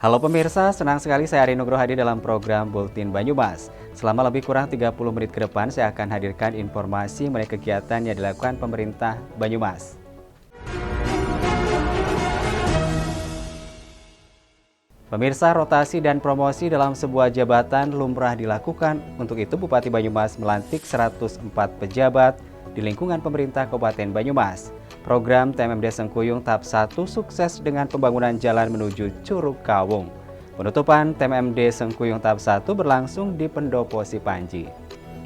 Halo pemirsa, senang sekali saya Ari Nugroho hadir dalam program Bulletin Banyumas. Selama lebih kurang 30 menit ke depan, saya akan hadirkan informasi mengenai kegiatan yang dilakukan pemerintah Banyumas. Pemirsa, rotasi dan promosi dalam sebuah jabatan lumrah dilakukan. Untuk itu, Bupati Banyumas melantik 104 pejabat di lingkungan pemerintah Kabupaten Banyumas. Program TMMD Sengkuyung tahap 1 sukses dengan pembangunan jalan menuju Curug Kawung. Penutupan TMMD Sengkuyung tahap 1 berlangsung di Pendopo Sipanji.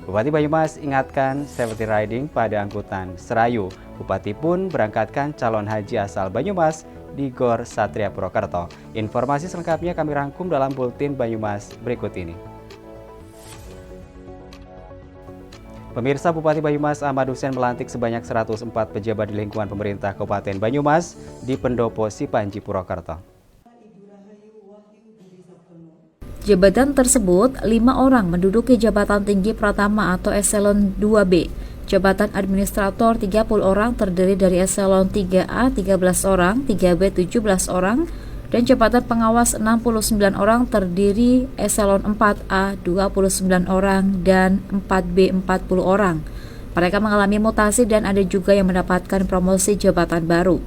Bupati Banyumas ingatkan safety riding pada angkutan Serayu. Bupati pun berangkatkan calon haji asal Banyumas di Gor Satria Purwokerto. Informasi selengkapnya kami rangkum dalam Bulletin Banyumas berikut ini. Pemirsa, Bupati Banyumas Ahmad Hussein melantik sebanyak 104 pejabat di lingkungan pemerintah Kabupaten Banyumas di Pendopo Sipanji Purwokerto. Jabatan tersebut, 5 orang menduduki jabatan tinggi pratama atau eselon 2B. Jabatan administrator 30 orang terdiri dari eselon 3A 13 orang, 3B 17 orang, dan jabatan pengawas 69 orang terdiri eselon 4A 29 orang dan 4B 40 orang. Mereka mengalami mutasi dan ada juga yang mendapatkan promosi jabatan baru.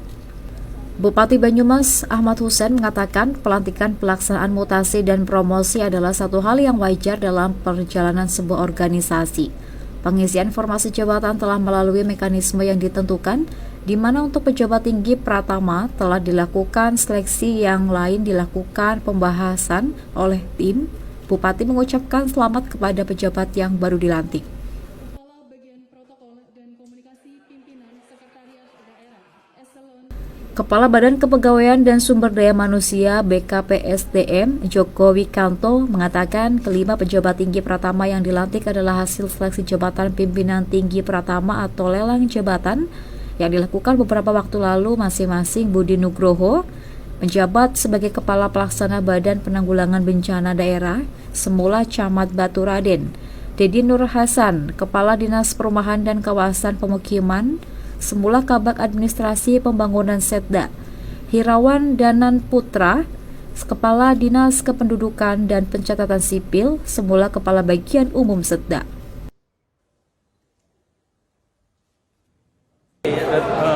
Bupati Banyumas Ahmad Hussein mengatakan pelantikan pelaksanaan mutasi dan promosi adalah satu hal yang wajar dalam perjalanan sebuah organisasi. Pengisian formasi jabatan telah melalui mekanisme yang ditentukan, di mana untuk pejabat tinggi pratama telah dilakukan seleksi, yang lain dilakukan pembahasan oleh tim. Bupati mengucapkan selamat kepada pejabat yang baru dilantik. Kepala Badan Kepegawaian dan Sumber Daya Manusia BKPSDM Joko Wikanto mengatakan kelima pejabat tinggi pratama yang dilantik adalah hasil seleksi jabatan pimpinan tinggi pratama atau lelang jabatan yang dilakukan beberapa waktu lalu. Masing-masing Budi Nugroho menjabat sebagai Kepala Pelaksana Badan Penanggulangan Bencana Daerah, semula Camat Batu Raden; Dedi Nur Hasan, Kepala Dinas Perumahan dan Kawasan Pemukiman, semula Kabak Administrasi Pembangunan Setda; Hirawan Danan Putra, Kepala Dinas Kependudukan dan Pencatatan Sipil, semula Kepala Bagian Umum Setda.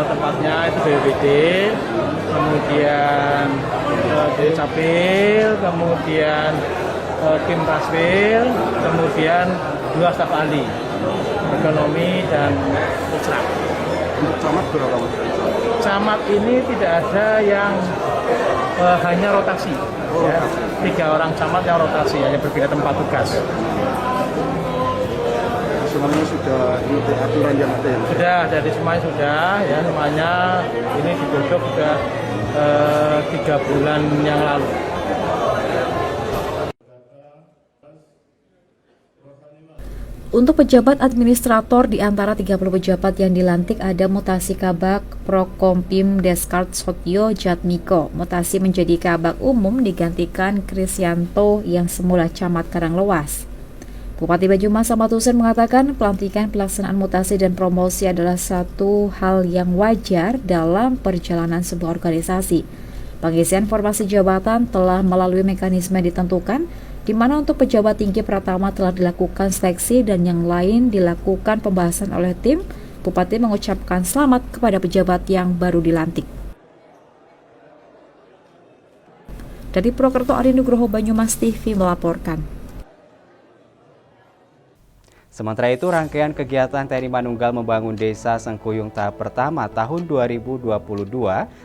Tempatnya itu BPD, kemudian Dukcapil, kemudian Kim Kaswil, kemudian 2 staf ahli ekonomi dan pusat. Untuk camat berapa? Camat ini tidak ada yang hanya rotasi. Ya. 3 orang camat yang rotasi, hanya berbeda tempat tugas. Semuanya sudah mengikuti aturan yang ada ya? Sudah, dari semuanya sudah, ya semuanya ini digodok sudah 3 bulan yang lalu. Untuk pejabat administrator, di antara 30 pejabat yang dilantik ada mutasi Kabak Prokompim Deskart Sotyo Jatmiko. Mutasi menjadi Kabak Umum digantikan Krisyanto yang semula Camat Karanglewas. Bupati Banyumas Ahmad Hussein mengatakan pelantikan pelaksanaan mutasi dan promosi adalah satu hal yang wajar dalam perjalanan sebuah organisasi. Pengisian formasi jabatan telah melalui mekanisme yang ditentukan, di mana untuk pejabat tinggi pratama telah dilakukan seleksi dan yang lain dilakukan pembahasan oleh tim. Bupati mengucapkan selamat kepada pejabat yang baru dilantik. Dari Purwokerto, Ari Nugroho, Banyumas TV melaporkan. Sementara itu, rangkaian kegiatan TNI Manunggal membangun Desa Sengkuyung tahap pertama tahun 2022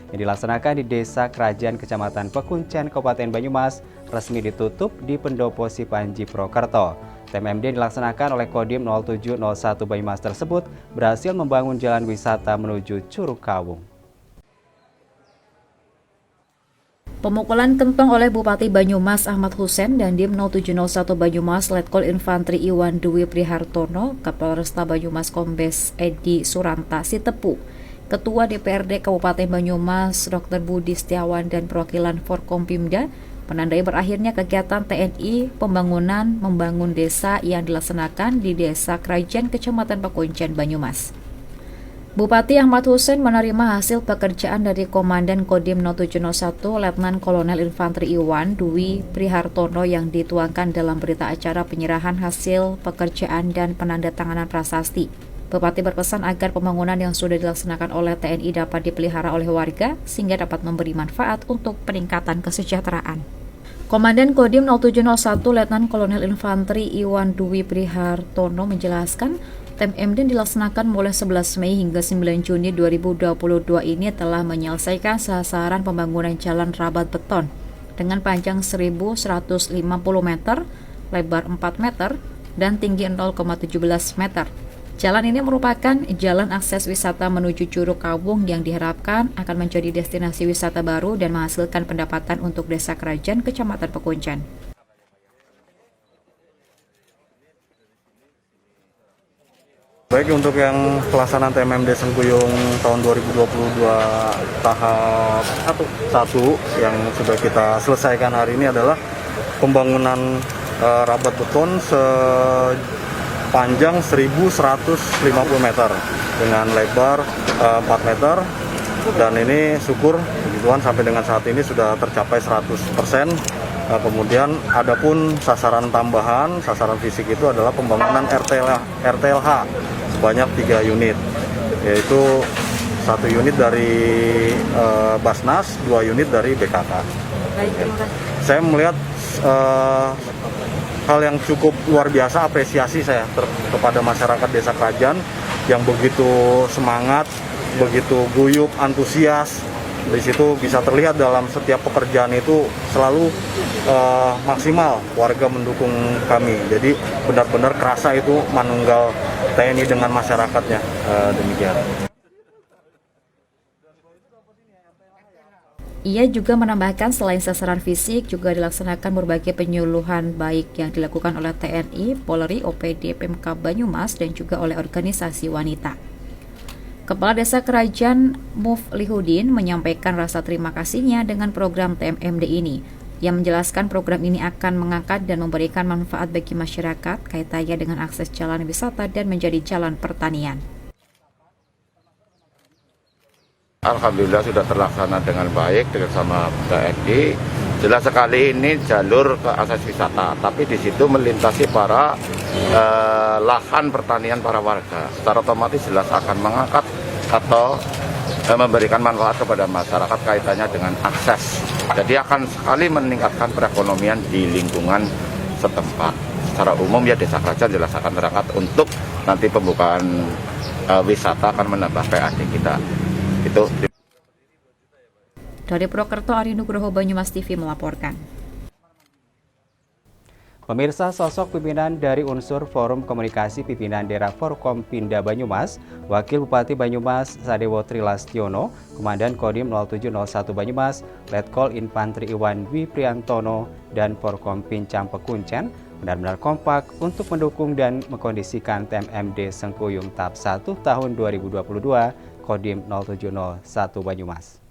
yang dilaksanakan di Desa Kerajaan Kecamatan Pekuncen, Kabupaten Banyumas resmi ditutup di Pendopo Sipanji Purwokerto. TMMD dilaksanakan oleh Kodim 0701 Banyumas tersebut berhasil membangun jalan wisata menuju Curug Kawung. Pemukulan kentong oleh Bupati Banyumas Ahmad Hussein dan Dim 0701 Banyumas Letkol Infantri Iwan Dwi Prihartono, Kapolresta Banyumas Kombes Edi Suranta Sitepu, Ketua DPRD Kabupaten Banyumas Dr. Budi Setiawan dan perwakilan Forkompimda menandai berakhirnya kegiatan TNI pembangunan membangun desa yang dilaksanakan di Desa Kerajaan Kecamatan Pekuncen Banyumas. Bupati Ahmad Hussein menerima hasil pekerjaan dari Komandan Kodim 0701 Letnan Kolonel Infanteri Iwan Dwi Prihartono yang dituangkan dalam berita acara penyerahan hasil pekerjaan dan penandatanganan prasasti. Bupati berpesan agar pembangunan yang sudah dilaksanakan oleh TNI dapat dipelihara oleh warga sehingga dapat memberi manfaat untuk peningkatan kesejahteraan. Komandan Kodim 0701 Letnan Kolonel Infanteri Iwan Dwi Prihartono menjelaskan, TMMD dilaksanakan mulai 11 Mei hingga 9 Juni 2022 ini telah menyelesaikan sasaran pembangunan jalan rabat beton dengan panjang 1.150 meter, lebar 4 meter, dan tinggi 0,17 meter. Jalan ini merupakan jalan akses wisata menuju Curug Kawung yang diharapkan akan menjadi destinasi wisata baru dan menghasilkan pendapatan untuk Desa Kerajaan Kecamatan Pekuncen. Baik, untuk yang pelaksanaan TMMD Sengkuyung tahun 2022 tahap 1 yang sudah kita selesaikan hari ini adalah pembangunan rabat beton sepanjang 1.150 meter dengan lebar 4 meter, dan ini syukur puji Tuhan sampai dengan saat ini sudah tercapai 100%. Kemudian adapun sasaran tambahan, sasaran fisik itu adalah pembangunan RTLH sebanyak 3 unit, yaitu 1 unit dari Basnas, 2 unit dari BKK. Saya melihat hal yang cukup luar biasa, apresiasi saya kepada masyarakat Desa Kerajaan yang begitu semangat, begitu guyup, antusias. Di situ bisa terlihat dalam setiap pekerjaan itu selalu maksimal warga mendukung kami. Jadi benar-benar kerasa itu manunggal TNI dengan masyarakatnya. Demikian. Ia juga menambahkan selain sasaran fisik juga dilaksanakan berbagai penyuluhan baik yang dilakukan oleh TNI, Polri, OPD, PMK Banyumas dan juga oleh organisasi wanita. Kepala Desa Kerajaan Muflihudin menyampaikan rasa terima kasihnya dengan program TMMD ini. Ia menjelaskan program ini akan mengangkat dan memberikan manfaat bagi masyarakat kaitannya dengan akses jalan wisata dan menjadi jalan pertanian. Alhamdulillah sudah terlaksana dengan baik dengan sama TNI. Jelas sekali ini jalur ke akses wisata, tapi di situ melintasi para lahan pertanian para warga. Secara otomatis jelas akan mengangkat atau memberikan manfaat kepada masyarakat kaitannya dengan akses. Jadi akan sekali meningkatkan perekonomian di lingkungan setempat. Secara umum ya Desa Kerajaan jelas akan terangkat untuk nanti pembukaan wisata akan menambah PAD kita. Itu. Dari Purwokerto, Ari Nugroho, Banyumas TV melaporkan. Pemirsa, sosok pimpinan dari unsur Forum Komunikasi Pimpinan Daerah Forkompinda Banyumas, Wakil Bupati Banyumas Sadewo Trilastiono, Komandan Kodim 0701 Banyumas, Letkol Infanteri Iwan Dwi Prihartono, dan Forkompinda Pekuncen benar-benar kompak untuk mendukung dan mengkondisikan TMMD Sengkuyung tahap 1 tahun 2022 Kodim 0701 Banyumas.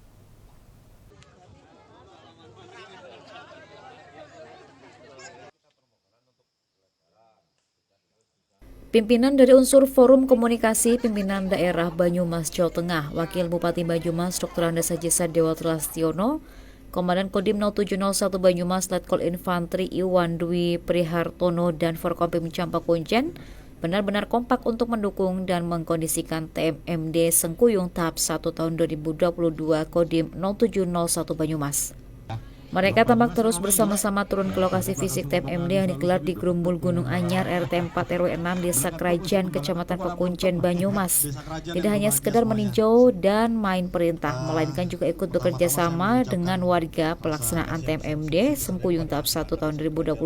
Pimpinan dari unsur Forum Komunikasi Pimpinan Daerah Banyumas, Jawa Tengah, Wakil Bupati Banyumas Dr. Andes Haji Sadewo Trilastiono, Komandan Kodim 0701 Banyumas Letkol Infanteri Iwan Dwi Prihartono dan Forkompimda Pekuncen benar-benar kompak untuk mendukung dan mengkondisikan TMMD Sengkuyung tahap 1 tahun 2022 Kodim 0701 Banyumas. Mereka tampak terus bersama-sama turun ke lokasi fisik TMMD yang digelar di Grumbul Gunung Anyar RT 4 RW 6 Desa Kerajaan Kecamatan Pekuncen Banyumas. Tidak hanya sekedar meninjau dan main perintah, melainkan juga ikut bekerja sama dengan warga pelaksanaan TMMD Sengkuyung tahap 1 tahun 2022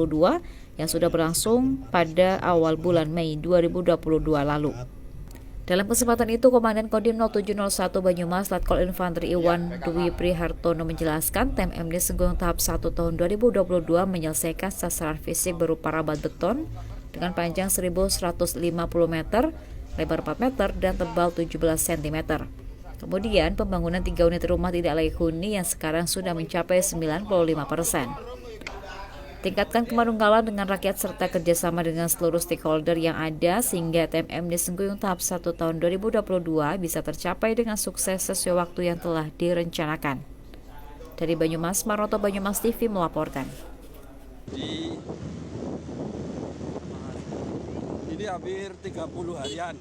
yang sudah berlangsung pada awal bulan Mei 2022 lalu. Dalam kesempatan itu, Komandan Kodim 0701 Banyumas Letkol Infanteri Iwan Dwi Prihartono menjelaskan TMMD Sengkuyung tahap 1 tahun 2022 menyelesaikan sasaran fisik berupa rabat beton dengan panjang 1.150 meter, lebar 4 meter, dan tebal 17 cm. Kemudian, pembangunan 3 unit rumah tidak layak huni yang sekarang sudah mencapai 95%. Tingkatkan kemanunggalan dengan rakyat serta kerjasama dengan seluruh stakeholder yang ada sehingga TMM di Sengguyung tahap 1 tahun 2022 bisa tercapai dengan sukses sesuai waktu yang telah direncanakan. Dari Banyumas, Maroto Banyumas TV melaporkan. Ini hampir 30 harian.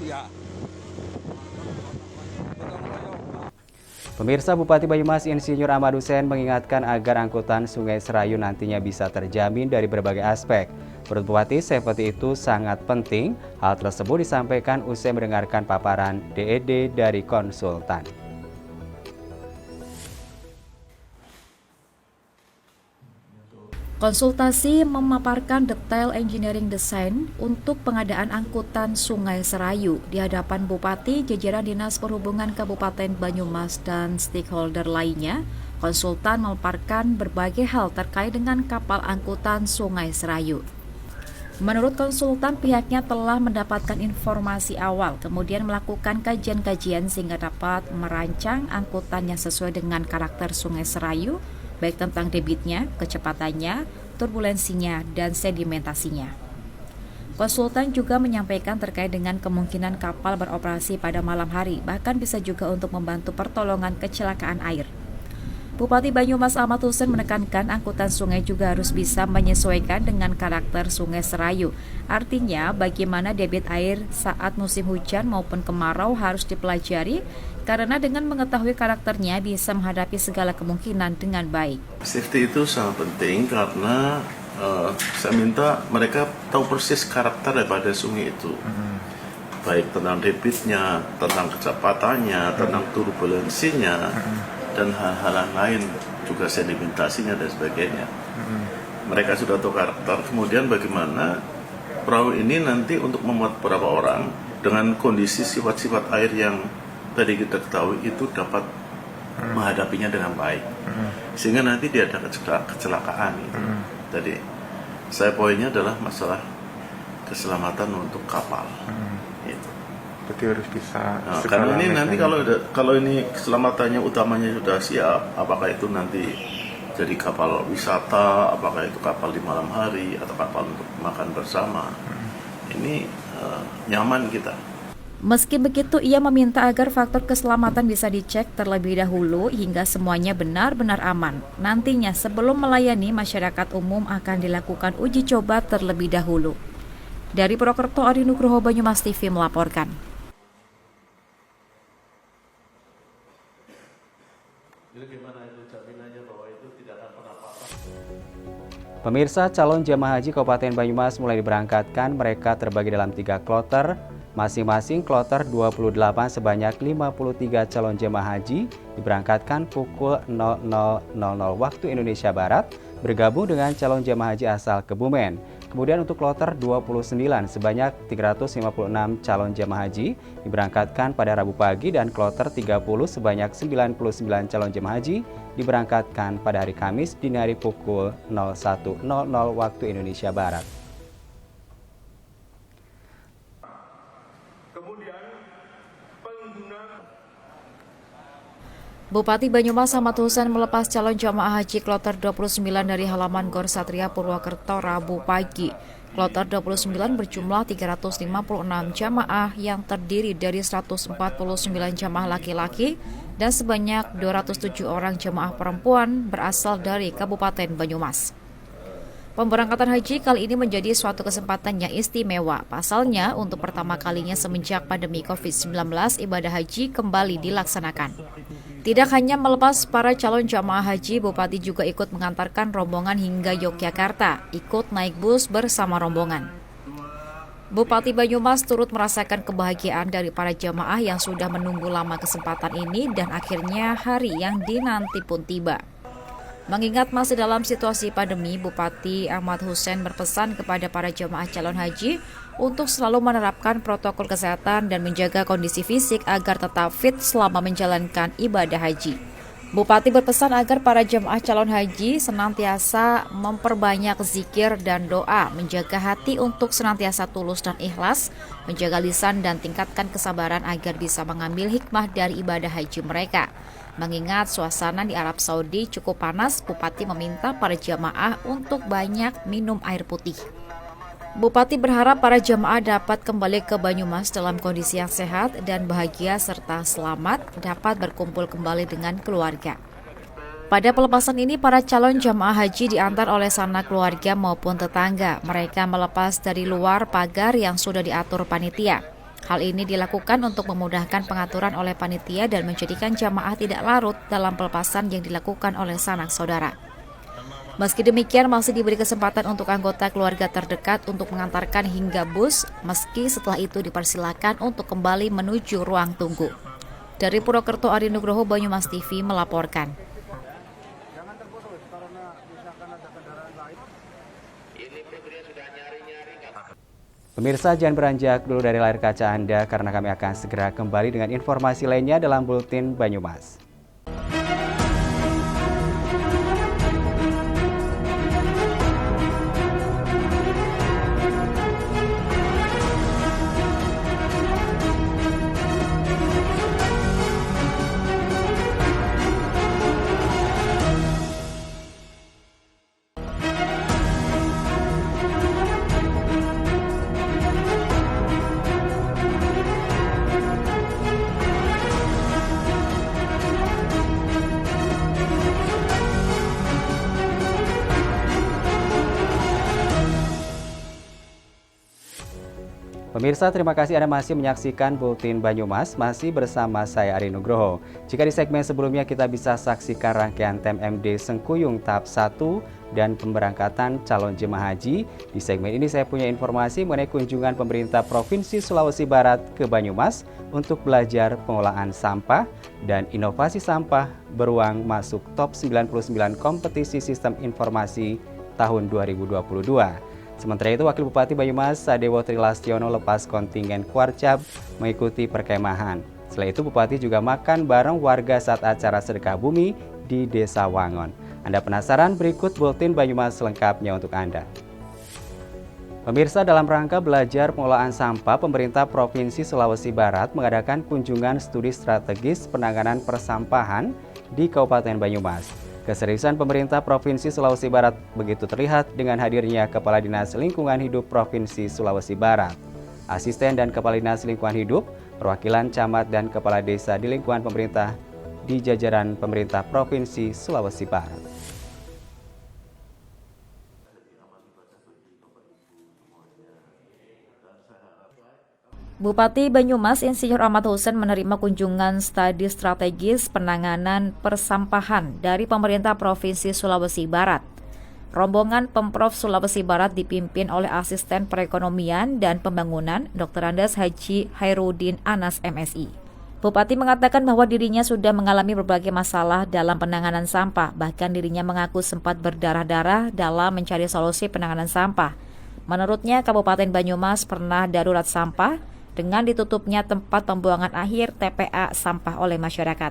Ya. Pemirsa, Bupati Banyumas Insinyur Ahmad Hussein mengingatkan agar angkutan Sungai Serayu nantinya bisa terjamin dari berbagai aspek. Menurut Bupati, safety itu sangat penting. Hal tersebut disampaikan usai mendengarkan paparan DED dari konsultan. Konsultasi memaparkan detail engineering design untuk pengadaan angkutan Sungai Serayu di hadapan Bupati, jajaran Dinas Perhubungan Kabupaten Banyumas, dan stakeholder lainnya. Konsultan memaparkan berbagai hal terkait dengan kapal angkutan Sungai Serayu. Menurut konsultan, pihaknya telah mendapatkan informasi awal, kemudian melakukan kajian-kajian sehingga dapat merancang angkutan yang sesuai dengan karakter Sungai Serayu, baik tentang debitnya, kecepatannya, turbulensinya, dan sedimentasinya. Konsultan juga menyampaikan terkait dengan kemungkinan kapal beroperasi pada malam hari, bahkan bisa juga untuk membantu pertolongan kecelakaan air. Bupati Banyumas Ahmad Hussein menekankan angkutan sungai juga harus bisa menyesuaikan dengan karakter Sungai Serayu. Artinya, bagaimana debit air saat musim hujan maupun kemarau harus dipelajari, karena dengan mengetahui karakternya bisa menghadapi segala kemungkinan dengan baik. Safety itu sangat penting karena saya minta mereka tahu persis karakter daripada sungai itu. Baik tentang debitnya, tentang kecepatannya, tentang turbulensinya, dan hal-hal lain, juga sedimentasinya dan sebagainya. Mereka sudah tahu karakter, kemudian bagaimana perahu ini nanti untuk memuat beberapa orang dengan kondisi sifat-sifat air yang tadi kita ketahui itu dapat menghadapinya dengan baik, sehingga nanti tidak ada kecelakaan. Jadi saya poinnya adalah masalah keselamatan untuk kapal. Berarti harus bisa. Nah, karena ini nanti kalau ini keselamatannya utamanya sudah siap, apakah itu nanti jadi kapal wisata, apakah itu kapal di malam hari atau kapal untuk makan bersama, ini nyaman kita. Meski begitu, ia meminta agar faktor keselamatan bisa dicek terlebih dahulu hingga semuanya benar-benar aman. Nantinya sebelum melayani masyarakat umum akan dilakukan uji coba terlebih dahulu. Dari Purwokerto, Adi Nugroho, Banyumas TV melaporkan. Pemirsa, calon jemaah haji Kabupaten Banyumas mulai diberangkatkan. Mereka terbagi dalam 3 kloter. Masing-masing kloter 28 sebanyak 53 calon jemaah haji diberangkatkan pukul 00.00 waktu Indonesia Barat, bergabung dengan calon jemaah haji asal Kebumen. Kemudian untuk kloter 29 sebanyak 356 calon jemaah haji diberangkatkan pada Rabu pagi, dan kloter 30 sebanyak 99 calon jemaah haji diberangkatkan pada hari Kamis dini hari pukul 01.00 waktu Indonesia Barat. Bupati Banyumas Ahmad Hussein melepas calon jamaah haji kloter 29 dari halaman Gor Satria Purwokerto Rabu pagi. Kloter 29 berjumlah 356 jamaah yang terdiri dari 149 jamaah laki-laki dan sebanyak 207 orang jamaah perempuan berasal dari Kabupaten Banyumas. Pemberangkatan haji kali ini menjadi suatu kesempatan yang istimewa. Pasalnya, untuk pertama kalinya semenjak pandemi COVID-19, ibadah haji kembali dilaksanakan. Tidak hanya melepas para calon jamaah haji, Bupati juga ikut mengantarkan rombongan hingga Yogyakarta, ikut naik bus bersama rombongan. Bupati Banyumas turut merasakan kebahagiaan dari para jamaah yang sudah menunggu lama kesempatan ini, dan akhirnya hari yang dinanti pun tiba. Mengingat masih dalam situasi pandemi, Bupati Ahmad Hussein berpesan kepada para jemaah calon haji untuk selalu menerapkan protokol kesehatan dan menjaga kondisi fisik agar tetap fit selama menjalankan ibadah haji. Bupati berpesan agar para jemaah calon haji senantiasa memperbanyak zikir dan doa, menjaga hati untuk senantiasa tulus dan ikhlas, menjaga lisan dan tingkatkan kesabaran agar bisa mengambil hikmah dari ibadah haji mereka. Mengingat suasana di Arab Saudi cukup panas, Bupati meminta para jemaah untuk banyak minum air putih. Bupati berharap para jemaah dapat kembali ke Banyumas dalam kondisi yang sehat dan bahagia serta selamat dapat berkumpul kembali dengan keluarga. Pada pelepasan ini, para calon jemaah haji diantar oleh sanak keluarga maupun tetangga. Mereka melepas dari luar pagar yang sudah diatur panitia. Hal ini dilakukan untuk memudahkan pengaturan oleh panitia dan menjadikan jemaah tidak larut dalam pelepasan yang dilakukan oleh sanak saudara. Meski demikian, masih diberi kesempatan untuk anggota keluarga terdekat untuk mengantarkan hingga bus, meski setelah itu dipersilakan untuk kembali menuju ruang tunggu. Dari Purwokerto, Ari Nugroho, Banyumas TV melaporkan. Pemirsa, jangan beranjak dulu dari layar kaca Anda karena kami akan segera kembali dengan informasi lainnya dalam Buletin Banyumas. Pemirsa, terima kasih Anda masih menyaksikan Buletin Banyumas, masih bersama saya Ari Nugroho. Jika di segmen sebelumnya kita bisa saksikan rangkaian TMMD Sengkuyung tahap 1 dan pemberangkatan calon jemaah haji, di segmen ini saya punya informasi mengenai kunjungan pemerintah Provinsi Sulawesi Barat ke Banyumas untuk belajar pengolahan sampah dan inovasi sampah beruang masuk top 99 kompetisi sistem informasi tahun 2022. Sementara itu, Wakil Bupati Banyumas Sadewo Trilastiono lepas kontingen Kuarcap mengikuti perkemahan. Setelah itu, Bupati juga makan bareng warga saat acara sedekah bumi di Desa Wangon. Anda penasaran? Berikut Buletin Banyumas selengkapnya untuk Anda. Pemirsa, dalam rangka belajar pengolahan sampah, pemerintah Provinsi Sulawesi Barat mengadakan kunjungan studi strategis penanganan persampahan di Kabupaten Banyumas. Keseriusan pemerintah Provinsi Sulawesi Barat begitu terlihat dengan hadirnya Kepala Dinas Lingkungan Hidup Provinsi Sulawesi Barat, asisten dan Kepala Dinas Lingkungan Hidup, perwakilan camat dan kepala desa di lingkungan pemerintah di jajaran pemerintah Provinsi Sulawesi Barat. Bupati Banyumas Insinyur Ahmad Hussein menerima kunjungan studi strategis penanganan persampahan dari pemerintah Provinsi Sulawesi Barat. Rombongan Pemprov Sulawesi Barat dipimpin oleh Asisten Perekonomian dan Pembangunan Dr. Andes Haji Hairudin Anas MSI. Bupati mengatakan bahwa dirinya sudah mengalami berbagai masalah dalam penanganan sampah, bahkan dirinya mengaku sempat berdarah-darah dalam mencari solusi penanganan sampah. Menurutnya, Kabupaten Banyumas pernah darurat sampah dengan ditutupnya tempat pembuangan akhir TPA sampah oleh masyarakat.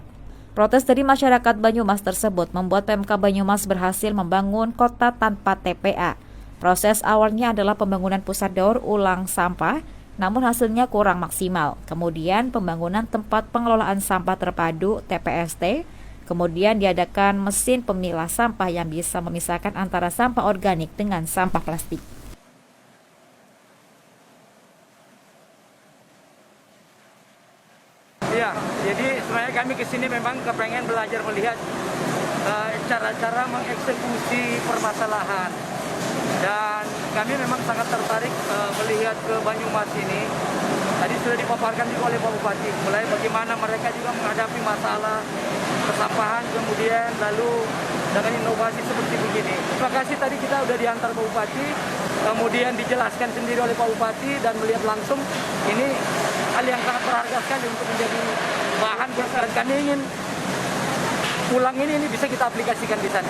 Protes dari masyarakat Banyumas tersebut membuat Pemkab Banyumas berhasil membangun kota tanpa TPA. Proses awalnya adalah pembangunan pusat daur ulang sampah, namun hasilnya kurang maksimal. Kemudian pembangunan tempat pengelolaan sampah terpadu TPST, kemudian diadakan mesin pemilah sampah yang bisa memisahkan antara sampah organik dengan sampah plastik. Ya, jadi sebenarnya kami kesini memang kepengen belajar melihat cara-cara mengeksekusi permasalahan. Dan kami memang sangat tertarik melihat ke Banyumas ini. Tadi sudah dipaparkan juga oleh Pak Bupati, mulai bagaimana mereka juga menghadapi masalah persampahan, kemudian lalu dengan inovasi seperti begini. Terima kasih, tadi kita sudah diantar Pak Bupati, kemudian dijelaskan sendiri oleh Pak Bupati dan melihat langsung ini hal yang sangat berharga sekali untuk menjadi bahan dan kami ingin pulang ini bisa kita aplikasikan di sana.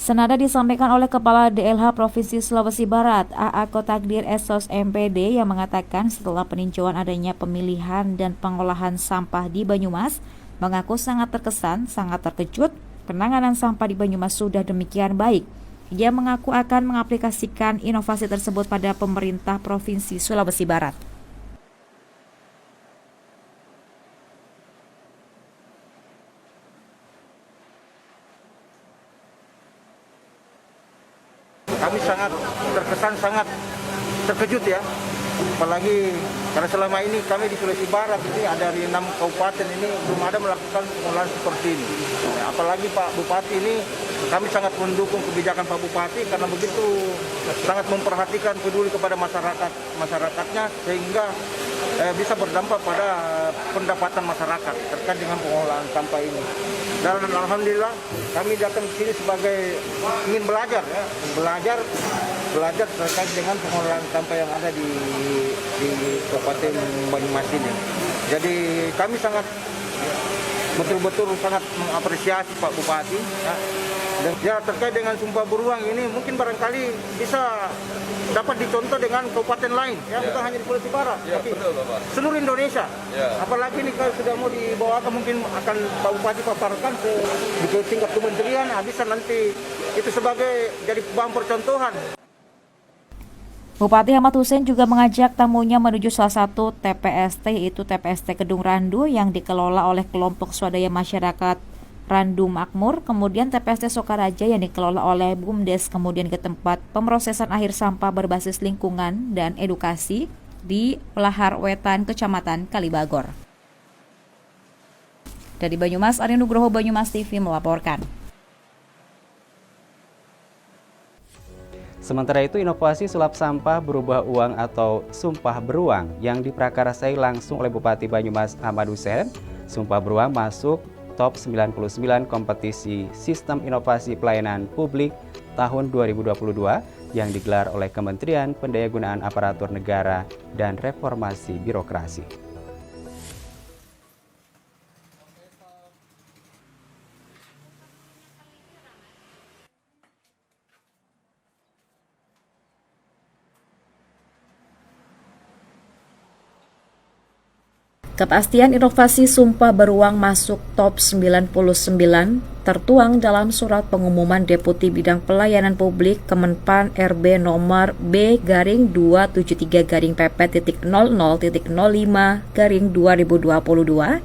Senada disampaikan oleh Kepala DLH Provinsi Sulawesi Barat, AA Kotakdir Esos MPD, yang mengatakan setelah peninjauan adanya pemilihan dan pengolahan sampah di Banyumas, mengaku sangat terkesan, sangat terkejut penanganan sampah di Banyumas sudah demikian baik. Ia mengaku akan mengaplikasikan inovasi tersebut pada pemerintah Provinsi Sulawesi Barat. Kami sangat terkesan, sangat terkejut ya. Apalagi karena selama ini kami di Sulawesi Barat ini ada di 6 kabupaten ini belum ada melakukan pengolahan seperti ini. Apalagi Pak Bupati ini, kami sangat mendukung kebijakan Pak Bupati karena begitu sangat memperhatikan, peduli kepada masyarakatnya sehingga bisa berdampak pada pendapatan masyarakat terkait dengan pengolahan sampah ini. Dan alhamdulillah kami datang ke sini sebagai ingin belajar ya, belajar terkait dengan pengolahan sampah yang ada di Kabupaten Banyumas ini. Jadi kami sangat betul-betul sangat mengapresiasi Pak Bupati ya. Dan ya, terkait dengan sumpah beruang ini mungkin barangkali bisa dapat dicontoh dengan kabupaten lain ya, bukan hanya di Sulawesi Barat, tapi betul, seluruh Indonesia. Apalagi ini kalau sudah mau dibawakan mungkin akan Pak Bupati paparkan ke tingkat kementerian, bisa nanti itu sebagai jadi bahan percontohan. Bupati Ahmad Hussein juga mengajak tamunya menuju salah satu TPST, yaitu TPST Kedung Randu yang dikelola oleh kelompok swadaya masyarakat Randu Makmur, kemudian TPST Sokaraja yang dikelola oleh BUMDes, kemudian ke tempat pemrosesan akhir sampah berbasis lingkungan dan edukasi di Pelahar Wetan, Kecamatan Kalibagor. Dari Banyumas, Arya Nugroho, Banyumas TV melaporkan. Sementara itu, inovasi sulap sampah berubah uang atau sumpah beruang yang diprakarsai langsung oleh Bupati Banyumas Ahmad Hussein. Sumpah beruang masuk top 99 kompetisi Sistem Inovasi Pelayanan Publik tahun 2022 yang digelar oleh Kementerian Pendayagunaan Aparatur Negara dan Reformasi Birokrasi. Kepastian inovasi sumpah beruang masuk top 99 tertuang dalam surat pengumuman Deputi Bidang Pelayanan Publik Kemenpan RB nomor B/23-PP.00.05/2022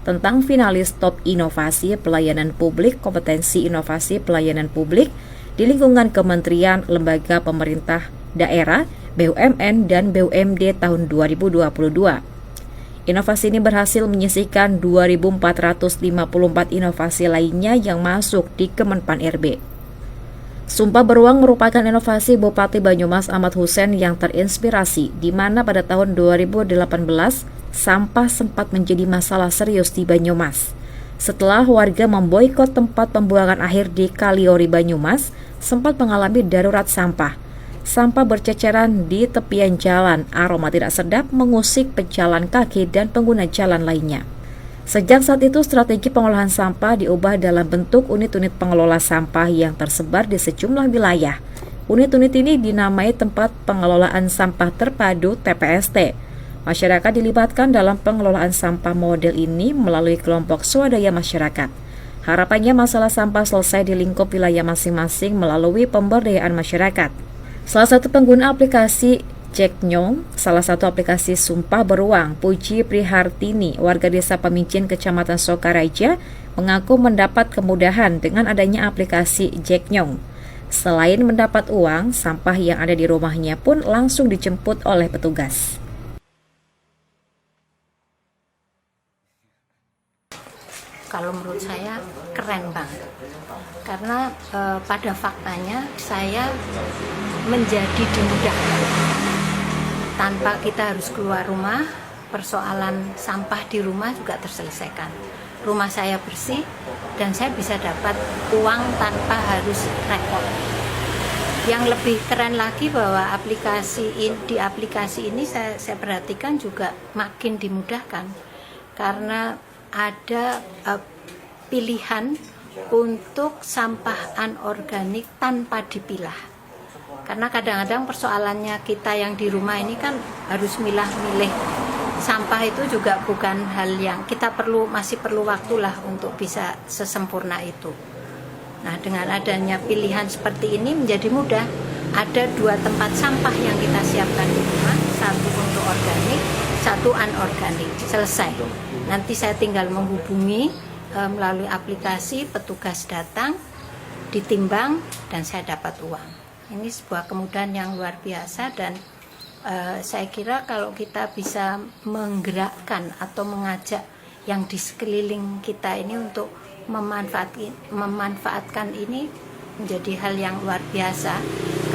tentang finalis top inovasi pelayanan publik kompetensi inovasi pelayanan publik di lingkungan kementerian, lembaga pemerintah daerah, BUMN dan BUMD tahun 2022. Inovasi ini berhasil menyisihkan 2.454 inovasi lainnya yang masuk di Kemenpan RB. Sumpah beruang merupakan inovasi Bupati Banyumas Ahmad Hussein yang terinspirasi di mana pada tahun 2018 sampah sempat menjadi masalah serius di Banyumas. Setelah warga memboikot tempat pembuangan akhir di Kaliori Banyumas sempat mengalami darurat sampah. Sampah berceceran di tepian jalan, aroma tidak sedap mengusik pejalan kaki dan pengguna jalan lainnya. Sejak saat itu, strategi pengolahan sampah diubah dalam bentuk unit-unit pengelola sampah yang tersebar di sejumlah wilayah. Unit-unit ini dinamai Tempat Pengelolaan Sampah Terpadu (TPST). Masyarakat dilibatkan dalam pengelolaan sampah model ini melalui kelompok swadaya masyarakat. Harapannya masalah sampah selesai di lingkup wilayah masing-masing melalui pemberdayaan masyarakat. Salah satu pengguna aplikasi Jeknyong, salah satu aplikasi sumpah beruang, Puji Prihartini, warga desa Pemincin, Kecamatan Sokaraja, mengaku mendapat kemudahan dengan adanya aplikasi Jeknyong. Selain mendapat uang, sampah yang ada di rumahnya pun langsung dijemput oleh petugas. Kalau menurut saya keren banget, karena pada faktanya saya menjadi dimudahkan tanpa kita harus keluar rumah. Persoalan sampah di rumah juga terselesaikan. Rumah saya bersih dan saya bisa dapat uang tanpa harus repot. Yang lebih keren lagi bahwa di aplikasi ini saya perhatikan juga makin dimudahkan karena ada pilihan untuk sampah anorganik tanpa dipilah. Karena kadang-kadang persoalannya kita yang di rumah ini kan harus milah-milih sampah itu juga bukan hal yang kita masih perlu waktulah untuk bisa sesempurna itu. Nah, dengan adanya pilihan seperti ini menjadi mudah. Ada 2 tempat sampah yang kita siapkan di rumah, satu untuk organik, satu anorganik. Selesai. Nanti saya tinggal menghubungi melalui aplikasi, petugas datang, ditimbang, dan saya dapat uang. Ini sebuah kemudahan yang luar biasa, dan saya kira kalau kita bisa menggerakkan atau mengajak yang di sekeliling kita ini untuk memanfaatkan ini menjadi hal yang luar biasa,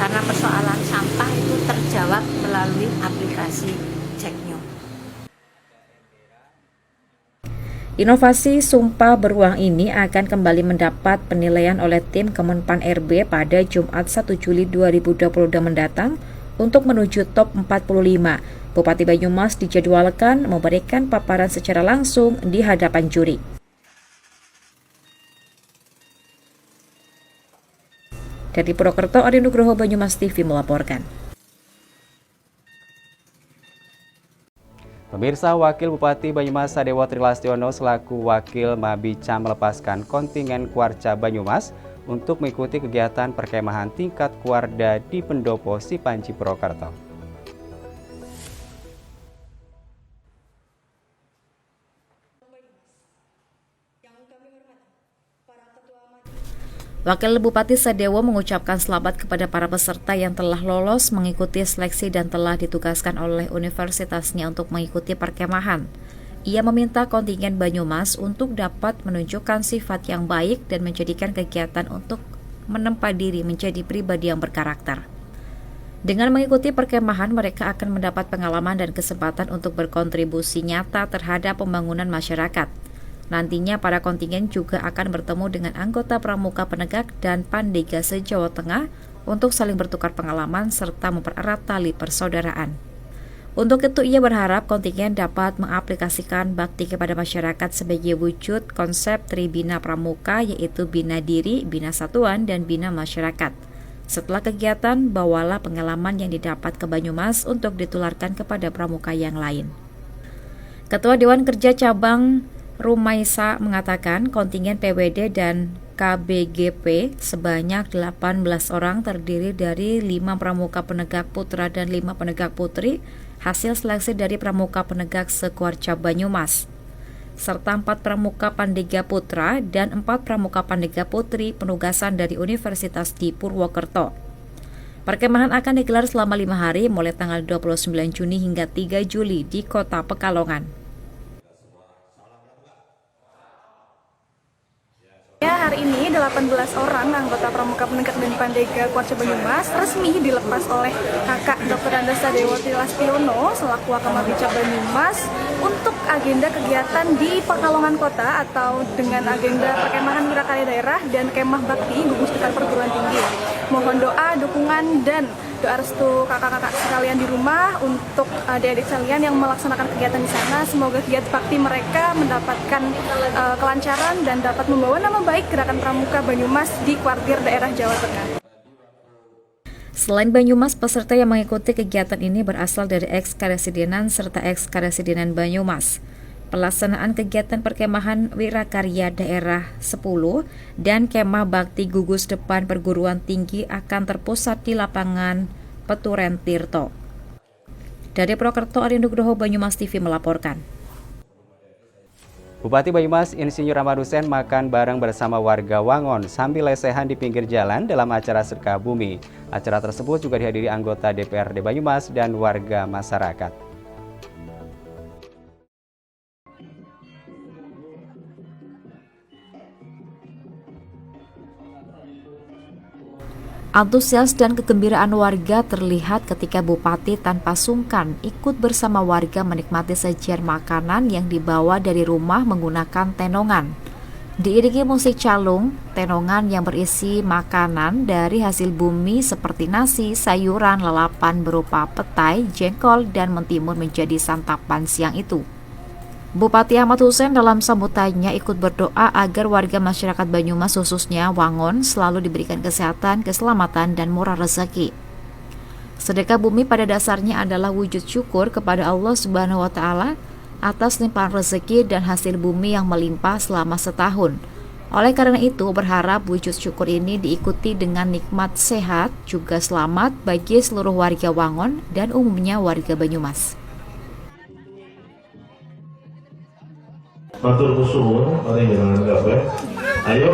karena persoalan sampah itu terjawab melalui aplikasi Ceknyo. Inovasi Sumpah Beruang ini akan kembali mendapat penilaian oleh tim Kemenpan RB pada Jumat 1 Juli 2022 mendatang untuk menuju top 45. Bupati Banyumas dijadwalkan memberikan paparan secara langsung di hadapan juri. Dari Purwokerto, Ari Nugroho, Banyumas TV melaporkan. Pemirsa, Wakil Bupati Banyumas Sadewo Trilastiono selaku Wakil Mabicam melepaskan kontingen Kuarca Banyumas untuk mengikuti kegiatan perkemahan tingkat Kuarda di Pendopo Sipanci Purwokerto. Wakil Bupati Sadewo mengucapkan selamat kepada para peserta yang telah lolos mengikuti seleksi dan telah ditugaskan oleh universitasnya untuk mengikuti perkemahan. Ia meminta kontingen Banyumas untuk dapat menunjukkan sifat yang baik dan menjadikan kegiatan untuk menempa diri menjadi pribadi yang berkarakter. Dengan mengikuti perkemahan, mereka akan mendapat pengalaman dan kesempatan untuk berkontribusi nyata terhadap pembangunan masyarakat. Nantinya para kontingen juga akan bertemu dengan anggota Pramuka Penegak dan Pandega se-Jawa Tengah untuk saling bertukar pengalaman serta mempererat tali persaudaraan. Untuk itu ia berharap kontingen dapat mengaplikasikan bakti kepada masyarakat sebagai wujud konsep Tribina Pramuka, yaitu Bina Diri, Bina Satuan, dan Bina Masyarakat. Setelah kegiatan, bawalah pengalaman yang didapat ke Banyumas untuk ditularkan kepada pramuka yang lain. Ketua Dewan Kerja Cabang Rumaisa mengatakan kontingen PWD dan KBGP sebanyak 18 orang terdiri dari 5 pramuka penegak putra dan 5 penegak putri hasil seleksi dari pramuka penegak se-Kuarca Banyumas, serta 4 pramuka Pandega Putra dan 4 pramuka Pandega Putri penugasan dari Universitas di Purwokerto. Perkemahan akan digelar selama 5 hari mulai tanggal 29 Juni hingga 3 Juli di Kota Pekalongan. Ya, hari ini 18 orang anggota Pramuka Penegak dan Pandega Kuarca Banyumas resmi dilepas oleh Kakak Dr. Andes Sadewo Trilastiono selaku Wakil Mabicam Banyumas untuk agenda kegiatan di Pekalongan Kota atau dengan agenda perkemahan wirakarya daerah dan kemah bakti gugus tugas perguruan tinggi. Mohon doa, dukungan, dan doa restu kakak-kakak sekalian di rumah untuk adik-adik sekalian yang melaksanakan kegiatan di sana. Semoga kegiatan bakti mereka mendapatkan kelancaran dan dapat membawa nama baik Gerakan Pramuka Banyumas di kuartir daerah Jawa Tengah. Selain Banyumas, peserta yang mengikuti kegiatan ini berasal dari ex-karesidenan serta ex-karesidenan Banyumas. Pelaksanaan kegiatan perkemahan wirakarya daerah 10 dan kemah bakti gugus depan perguruan tinggi akan terpusat di lapangan Peturen Tirto. Dari Purwokerto, Ari Nugroho, Banyumas TV melaporkan. Bupati Banyumas Insinyur Ahmad Hussein makan bareng bersama warga Wangon sambil lesehan di pinggir jalan dalam acara Sedekah Bumi. Acara tersebut juga dihadiri anggota DPRD Banyumas dan warga masyarakat. Antusias dan kegembiraan warga terlihat ketika Bupati tanpa sungkan ikut bersama warga menikmati sajian makanan yang dibawa dari rumah menggunakan tenongan. Diiringi musik calung, tenongan yang berisi makanan dari hasil bumi seperti nasi, sayuran, lalapan berupa petai, jengkol, dan mentimun menjadi santapan siang itu. Bupati Ahmad Hussein dalam sambutannya ikut berdoa agar warga masyarakat Banyumas khususnya Wangon selalu diberikan kesehatan, keselamatan, dan murah rezeki. Sedekah bumi pada dasarnya adalah wujud syukur kepada Allah Subhanahu wa Ta'ala atas limpahan rezeki dan hasil bumi yang melimpah selama setahun. Oleh karena itu, berharap wujud syukur ini diikuti dengan nikmat sehat juga selamat bagi seluruh warga Wangon dan umumnya warga Banyumas. Matur nuwun panjenengan kabeh. Ayo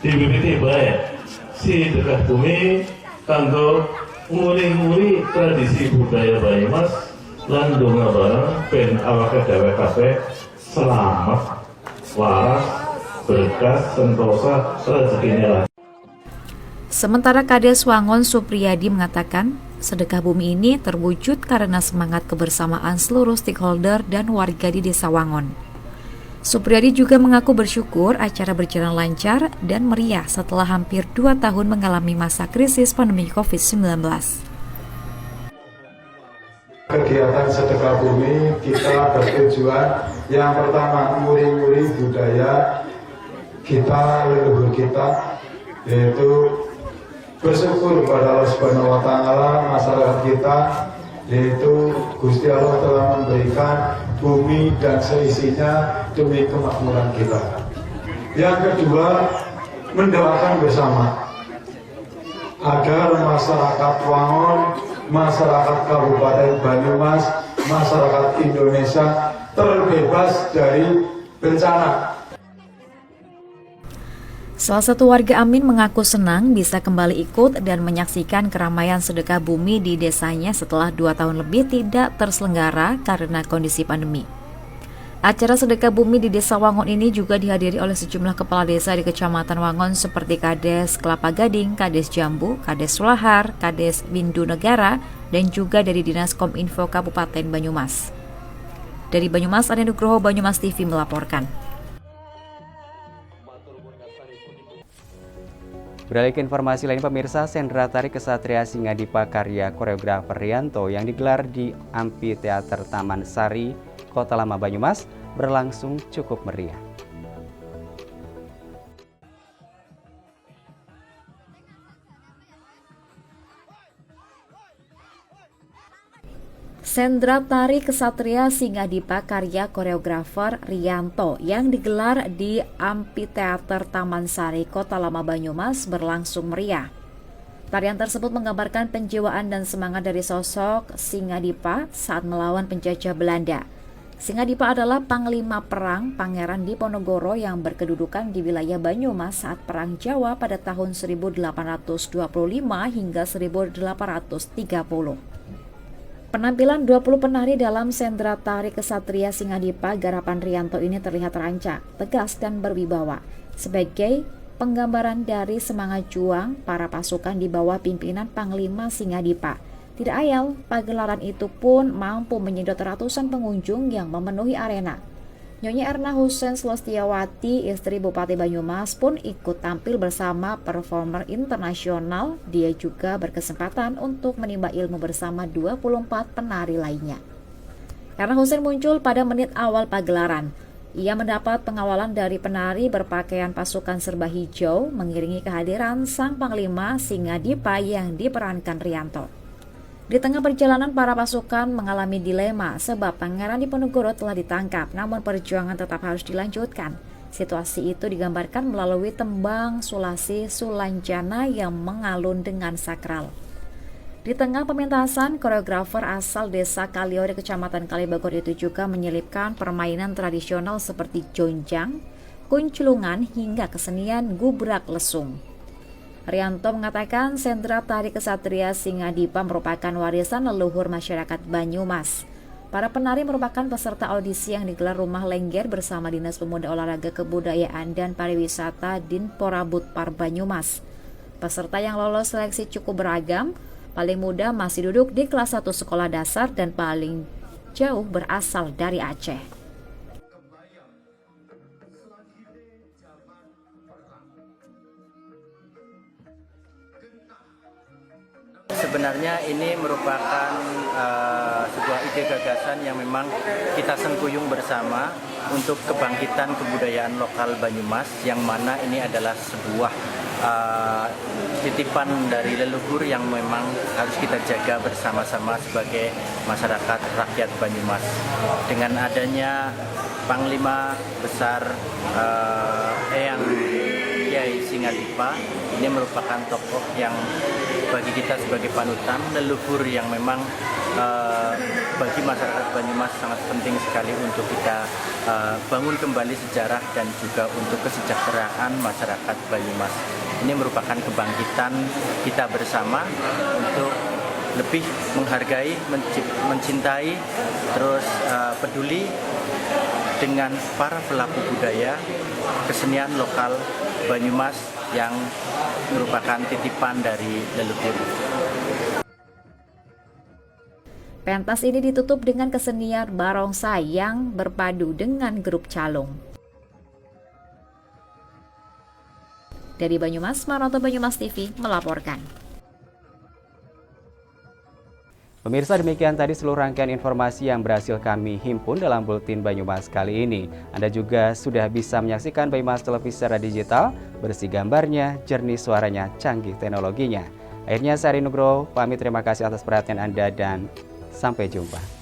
diwiwiti bae sedekah bumi kanggo nguri-nguri tradisi budaya Banyumas lan ndonga bareng ben awake dhewe kabeh selamat, waras, berkah, sentosa, rezekinya lah. Sementara Kades Wangon Supriyadi mengatakan, sedekah bumi ini terwujud karena semangat kebersamaan seluruh stakeholder dan warga di Desa Wangon. Supriyadi juga mengaku bersyukur acara berjalan lancar dan meriah setelah hampir 2 tahun mengalami masa krisis pandemi COVID-19. Kegiatan sedekah bumi kita bertujuan yang pertama nguri-nguri budaya kita, leluhur kita, yaitu bersyukur pada Allah Subhanahu wa Ta'ala, masyarakat kita, yaitu Gusti Allah telah memberikan bumi dan seisinya demi kemakmuran kita. Yang kedua, mendoakan bersama agar masyarakat Wangon, masyarakat Kabupaten Banyumas, masyarakat Indonesia terbebas dari bencana. Salah satu warga Amin mengaku senang bisa kembali ikut dan menyaksikan keramaian sedekah bumi di desanya setelah 2 tahun lebih tidak terselenggara karena kondisi pandemi. Acara sedekah bumi di Desa Wangon ini juga dihadiri oleh sejumlah kepala desa di Kecamatan Wangon seperti Kades Kelapa Gading, Kades Jambu, Kades Sulahar, Kades Bindu Negara, dan juga dari Dinas Kominfo Kabupaten Banyumas. Dari Banyumas, Ade Nugroho, Banyumas TV melaporkan. Beralih ke informasi lain, pemirsa, Sendra Tari Kesatria Singadipa karya koreografer Rianto yang digelar di Amphitheater Taman Sari, Kota Lama Banyumas berlangsung cukup meriah. Sendra Tari Kesatria Singadipa karya koreografer Rianto yang digelar di Amphitheater Taman Sari, Kota Lama Banyumas berlangsung meriah. Tarian tersebut menggambarkan penjiwaan dan semangat dari sosok Singadipa saat melawan penjajah Belanda. Singadipa adalah panglima perang Pangeran Diponegoro yang berkedudukan di wilayah Banyumas saat Perang Jawa pada tahun 1825 hingga 1830. Penampilan 20 penari dalam Sendra Tari Kesatria Singadipa garapan Rianto ini terlihat rancak, tegas, dan berwibawa sebagai penggambaran dari semangat juang para pasukan di bawah pimpinan Panglima Singadipa. Tidak ayal, pagelaran itu pun mampu menyedot ratusan pengunjung yang memenuhi arena. Nyonya Erna Husein Slestiawati, istri Bupati Banyumas, pun ikut tampil bersama performer internasional. Dia juga berkesempatan untuk menimba ilmu bersama 24 penari lainnya. Erna Husein muncul pada menit awal pagelaran. Ia mendapat pengawalan dari penari berpakaian pasukan serba hijau, mengiringi kehadiran sang Panglima Singadipa yang diperankan Rianto. Di tengah perjalanan, para pasukan mengalami dilema sebab Pangeran Diponegoro telah ditangkap, namun perjuangan tetap harus dilanjutkan. Situasi itu digambarkan melalui tembang Sulasi Sulanjana yang mengalun dengan sakral. Di tengah pementasan, koreografer asal Desa Kaliori, Kecamatan Kalibagor itu juga menyelipkan permainan tradisional seperti jonjang, kunculungan, hingga kesenian gubrak lesung. Rianto mengatakan Sendra Tari Kesatria Singadipa merupakan warisan leluhur masyarakat Banyumas. Para penari merupakan peserta audisi yang digelar Rumah Lengger bersama Dinas Pemuda Olahraga Kebudayaan dan Pariwisata Dinporabut Par Banyumas. Peserta yang lolos seleksi cukup beragam, paling muda masih duduk di kelas 1 sekolah dasar dan paling jauh berasal dari Aceh. Sebenarnya ini merupakan sebuah ide gagasan yang memang kita sengkuyung bersama untuk kebangkitan kebudayaan lokal Banyumas, yang mana ini adalah sebuah titipan dari leluhur yang memang harus kita jaga bersama-sama sebagai masyarakat rakyat Banyumas. Dengan adanya Panglima Besar Eyang Kiai Singadipa, ini merupakan tokoh yang bagi kita sebagai panutan, leluhur yang memang bagi masyarakat Banyumas sangat penting sekali untuk kita bangun kembali sejarah dan juga untuk kesejahteraan masyarakat Banyumas. Ini merupakan kebangkitan kita bersama untuk lebih menghargai, mencintai, terus peduli dengan para pelaku budaya kesenian lokal Banyumas yang merupakan titipan dari leluhur. Pentas ini ditutup dengan kesenian barongsai yang berpadu dengan grup calung. Dari Banyumas, Maroto Banyumas TV melaporkan. Pemirsa, demikian tadi seluruh rangkaian informasi yang berhasil kami himpun dalam Buletin Banyumas kali ini. Anda juga sudah bisa menyaksikan Banyumas Televisi secara digital, bersih gambarnya, jernih suaranya, canggih teknologinya. Akhirnya saya Ari Nugroho, pamit, terima kasih atas perhatian Anda dan sampai jumpa.